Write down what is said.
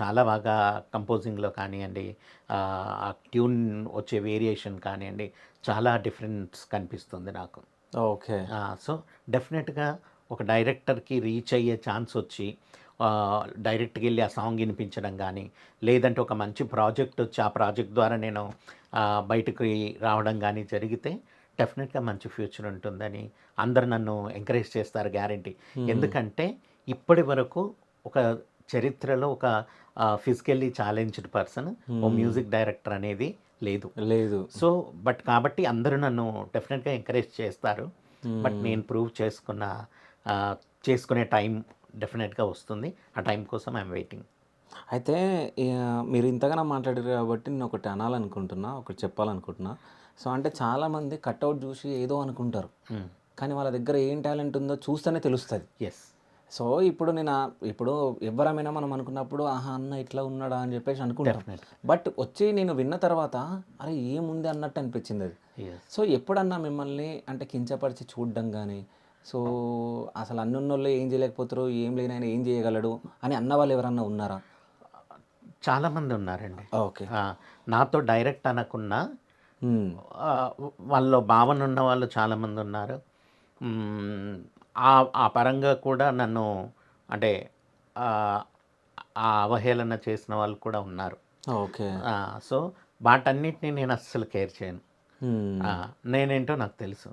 చాలా బాగా కంపోజింగ్‌లో కానియండి, ఆ ట్యూన్ వచ్చే వేరియేషన్ కానియండి, చాలా డిఫరెన్స్ కనిపిస్తుంది నాకు. ఓకే. సో, డెఫినెట్‌గా ఒక డైరెక్టర్‌కి రీచ్ అయ్యే ఛాన్స్ వచ్చి డైరెక్ట్‌గా ఎళ్లి ఆ సాంగ్ ఇనిపించడం గానీ, లేదంటే ఒక మంచి ప్రాజెక్ట్ వచ్చి, ఆ ప్రాజెక్ట్ ద్వారా నేను బయటకి రావడం గానీ జరిగితే, డెఫినెట్‌గా మంచి ఫ్యూచర్ ఉంటుందని అందరూ నన్ను ఎంకరేజ్ చేస్తారు గ్యారంటీ. హ్మ్. ఎందుకంటే, ఇప్పటి వరకు ఒక చరిత్రలో ఒక ఫిజికల్లీ ఛాలెంజ్డ్ పర్సన్, ఓ హ్మ్. మ్యూజిక్ డైరెక్టర్ అనేది లేదు. లేదు. సో, కాబట్టి అందరూ నన్ను డెఫినెట్‌గా ఎంకరేజ్ చేస్తారు. బట్ హ్మ్. నేను ప్రూవ్ ఆహ్, చేసుకునే టైం డెఫినెట్‌గా వస్తుంది. ఆ టైం కోసం ఐయామ్ వెయిటింగ్. అయితే మీరు ఇంతగానం మాట్లాడారు కాబట్టి నేనొకటి అనాలనుకుంటున్నా. ఒకటి చెప్పాలనుకుంటున్నా. సో, అంటే చాలామంది కటౌట్ జూసి ఏదో అనుకుంటారు. హ్మ్. కానీ వాళ్ళ దగ్గర ఏం టాలెంట్ ఉందో చూస్తేనే తెలుస్తది. యెస్. సో, ఇప్పుడు ఇప్పుడు ఎవ్వరమైనా మనం అనుకున్నప్పుడు, ఆహా! అన్న ఇట్లా ఉన్నాడా అని జెప్పేసి అనుకుంటాం. డెఫినెట్‌గా. బట్ వచ్చి నేను విన్న తర్వాత, అరే! ఏముంది అన్నట్టు అనిపించిందది. యెస్. సో, ఎప్పుడన్నా మిమ్మల్ని అంటే కించపరిచి చూడడం గాని, సో, అసలు అన్నున్నోళ్ళే ఏం జేయలేకపోతుర్రు, ఏం లేనాయన ఏం జేయగలడు అని అన్నవాళ్ళు ఎవరన్నా ఉన్నారా? చాలామంది ఉన్నారండి. ఓకే. ఆ! నాతో డైరెక్ట్ అనకున్నా హ్మ్. వాళ్ళలో భావన ఉన్నవాళ్ళు చాలామందున్నారు. హ్మ్. ఆ పరంగా కూడా నన్ను అంటే ఆహ్, ఆ అవహేళన చేసిన వాళ్ళు కూడా ఉన్నారు. ఓకే. సో, వాటన్నిటిని నేను అస్సలు కేర్ చేయను. హ్మ్. ఆ! నేనేంటో నాకు తెలుసు.